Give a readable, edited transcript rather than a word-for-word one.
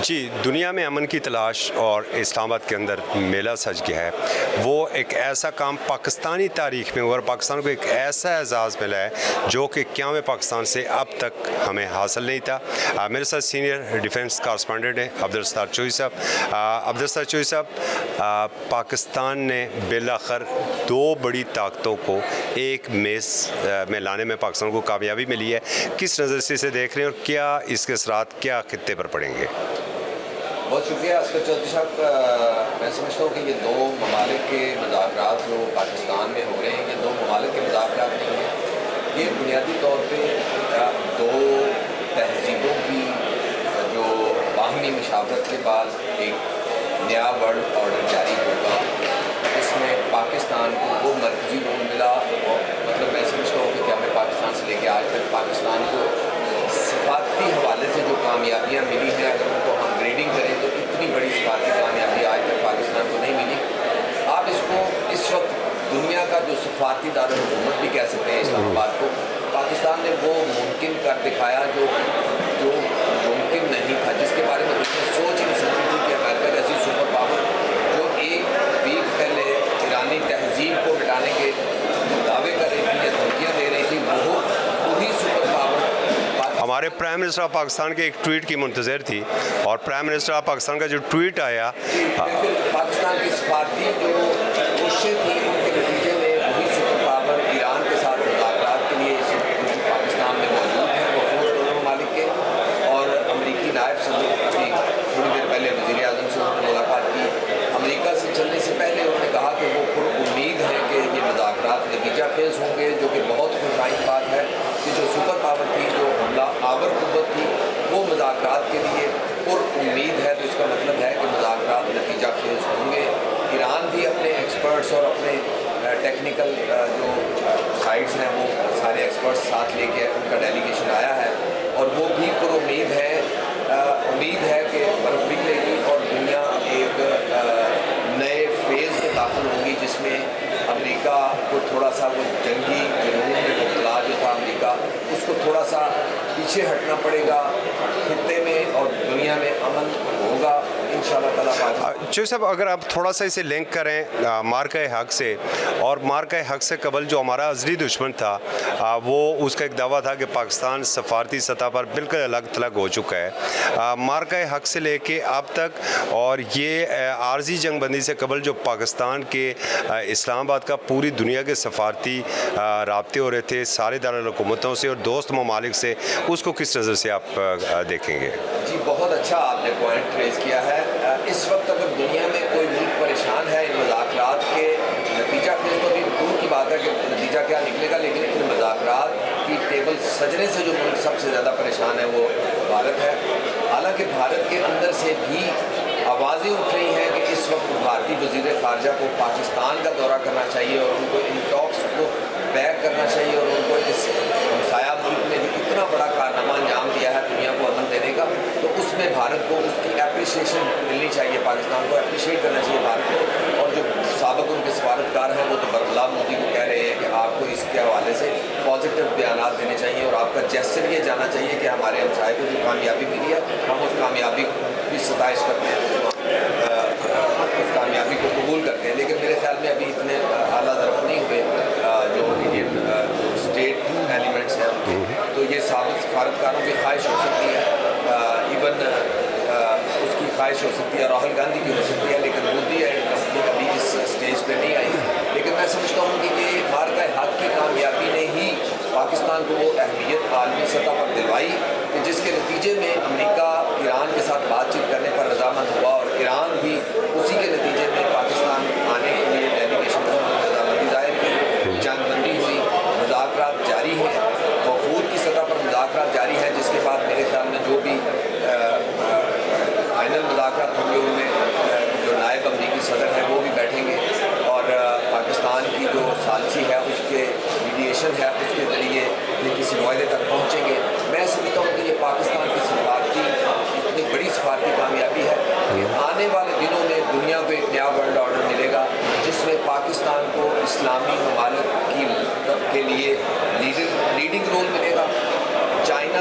جی، دنیا میں امن کی تلاش اور اسلام آباد کے اندر میلہ سج گیا ہے، وہ ایک ایسا کام پاکستانی تاریخ میں ہوا اور پاکستان کو ایک ایسا اعزاز ملا ہے جو کہ قیام پاکستان سے اب تک ہمیں حاصل نہیں تھا۔ میرے ساتھ سینئر ڈیفنس کارسپونڈنٹ ہیں عبدالستار چوہی صاحب۔ عبدالستار چوہی صاحب، پاکستان نے بالآخر دو بڑی طاقتوں کو ایک میز میں لانے میں پاکستان کو کامیابی ملی ہے، کس نظر سے اسے دیکھ رہے ہیں اور کیا اس کے اثرات کیا خطے پر پڑیں گے؟ بہت شکریہ اسکر چودھری صاحب۔ میں سمجھتا ہوں کہ یہ دو ممالک کے مذاکرات جو پاکستان میں ہو رہے ہیں، یہ دو ممالک کے مذاکرات نہیں ہیں، یہ بنیادی طور پہ دو تہذیبوں کی جو باہمی مشاورت کے بعد ایک نیا ورلڈ آرڈر جاری ہوگا، اس میں پاکستان کو وہ مرکزی رول ملا۔ مطلب میں سمجھتا ہوں کہ ہمیں پاکستان سے لے کے آج تک پاکستان کو سفارتی حوالے سے جو کامیابیاں ملی ہیں، اگر ان کو ہم گریڈنگ کریں تو اتنی بڑی سفارتی کامیابی آج تک پاکستان کو نہیں ملی۔ آپ اس کو اس وقت دنیا کا جو سفارتی دارالحکومت بھی کہہ سکتے ہیں اسلام آباد کو، پاکستان نے وہ ممکن کر دکھایا جو ممکن نہیں تھا، جس کے بارے میں دنیا سوچ ہی نہیں سکتی تھی کہ امریکہ جیسی سپر پاور جو ایک ویک پہلے ایرانی تہذیب کو مٹانے کے دعوے کر رہی تھی یا دھمکیاں دے رہی تھی، وہی سپر پاور ہمارے پرائم منسٹر آف پاکستان کے ایک ٹویٹ کی منتظر تھی، اور پرائم منسٹر آف پاکستان کا جو ٹویٹ آیا، پاکستان کی سفارتی جو کوششیں تھیں ان کے نتیجے میں وہی سپر پاور ایران کے ساتھ مذاکرات کے لیے پاکستان میں موجود ہیں، وفود دونوں ممالک کے، اور امریکی نائب صدر ابھی تھوڑی دیر پہلے وزیر اعظم سے انہوں نے ملاقات کی۔ امریکہ سے چلنے سے پہلے انہوں نے کہا کہ وہ پر امید ہے کہ یہ مذاکرات نتیجہ خیز ہوں گے، جو کہ بہت خوش آئند بات ہے کہ جو سپر پاور تھی، جو حملہ آور قوت تھی، وہ مذاکرات کے لیے پر امید ہے، تو اس کا مطلب ہے کہ مذاکرات نتیجہ خیز ہوں گے۔ ایران بھی اپنے ایکسپرٹس اور اپنے ٹیکنیکل جو سائٹس ہیں وہ سارے ایکسپرٹس ساتھ لے کے ان کا ڈیلیگیشن آیا ہے، اور وہ بھی پر امید ہے کہ برف پگھلے گی اور دنیا ایک نئے فیز میں داخل ہوگی، جس میں امریکہ کو تھوڑا سا وہ جنگی جنون میں مبتلا جو تھا امریکہ، اس کو تھوڑا سا پیچھے ہٹنا پڑے گا، خطے میں اور دنیا میں امن ہوگا انشاءاللہ تعالیٰ۔ چوہی صاحب، اگر آپ تھوڑا سا اسے لنک کریں مارکہ حق سے، اور مارکہ حق سے قبل جو ہمارا ازلی دشمن تھا، وہ اس کا ایک دعویٰ تھا کہ پاکستان سفارتی سطح پر بالکل الگ تھلگ ہو چکا ہے۔ مارکہ حق سے لے کے اب تک، اور یہ عارضی جنگ بندی سے قبل جو پاکستان کے اسلام آباد کا پوری دنیا کے سفارتی رابطے ہو رہے تھے سارے دارالحکومتوں سے اور دوست ممالک سے، اس کو کس نظر سے آپ دیکھیں گے؟ جی، بہت اچھا آپ نے پوائنٹ ریز کیا ہے۔ اس وقت اگر دنیا میں کوئی ملک پریشان ہے ان مذاکرات کے نتیجہ خیز، تو ابھی دور کی بات ہے کہ نتیجہ کیا نکلے گا، لیکن ان مذاکرات کی ٹیبل سجنے سے جو ملک سب سے زیادہ پریشان ہے وہ بھارت ہے۔ حالانکہ بھارت کے اندر سے بھی آوازیں اٹھ رہی ہیں کہ اس وقت بھارتی وزیر خارجہ کو پاکستان کا دورہ کرنا چاہیے اور ان کو ان ٹاکس کو بیک کرنا چاہیے، اور ان کو اس ہمسایہ ملک میں جو اتنا بڑا کارنامہ انجام دیا ہے دنیا کو امن دینے کا، تو اس میں بھارت کو اس کی اپریشیشن ملنی چاہیے، پاکستان کو اپریشیٹ کرنا چاہیے بھارت کو۔ اور جو سابق ان کے سفارتکار ہیں وہ تو برملا مودی کو کہہ رہے ہیں کہ آپ کو اس کے حوالے سے پازیٹیو بیانات دینے چاہیے، اور آپ کا جیسچر یہ جانا چاہیے کہ ہمارے ہمسائے کو جو کامیابی ملی ہے ہم اس کامیابی کی ستائش کرتے ہیں، اس کامیابی کو قبول کرتے ہیں۔ لیکن میرے خیال میں ابھی اتنے اعلیٰ طرف نہیں ہوئے جو انڈین اسٹیٹ ایلیمنٹس ہیں ان کے، تو یہ سابق سفارتکاروں کی خواہش ہو سکتی ہے، ایون اس کی خواہش ہو سکتی ہے، راہل گاندھی کی ہو سکتی ہے، لیکن مودی اینڈ کمپنی ابھی اس اسٹیج پہ نہیں آئی۔ لیکن میں سمجھتا ہوں کہ یہ مارکہ حق کی کامیابی نے ہی پاکستان کو وہ اہمیت عالمی سطح پر دلوائی کہ جس کے نتیجے میں امریکہ ایران کے ساتھ بات چیت کرنے پر رضامند ہوا، اور ایران بھی اسی کے نتیجے میں پاکستان آنے کے لیے ڈیلیگیشن کو رضامندی ظاہر کی، جنگ بندی ہوئی، مذاکرات جاری ہیں، وفود کی سطح پر مذاکرات جاری ہیں، جس کے بعد میرے خیال میں جو بھی فائنل مذاکرات ہوں گے ان میں جو نائب امریکی صدر ہیں وہ بھی بیٹھیں گے، اور پاکستان کی جو ثالثی ہے اس کے میڈیشن ہے اس کے ذریعے یہ کسی معاہدے تک پہنچیں گے۔ میں سمجھتا ہوں کہ یہ پاکستان کی سفارتی اتنی بڑی سفارتی کامیابی ہے کہ آنے والے دنوں میں دنیا کو ایک نیا ورلڈ آرڈر ملے گا، جس میں پاکستان کو اسلامی ممالک کے لیے لیڈنگ رول ملے گا۔ چائنا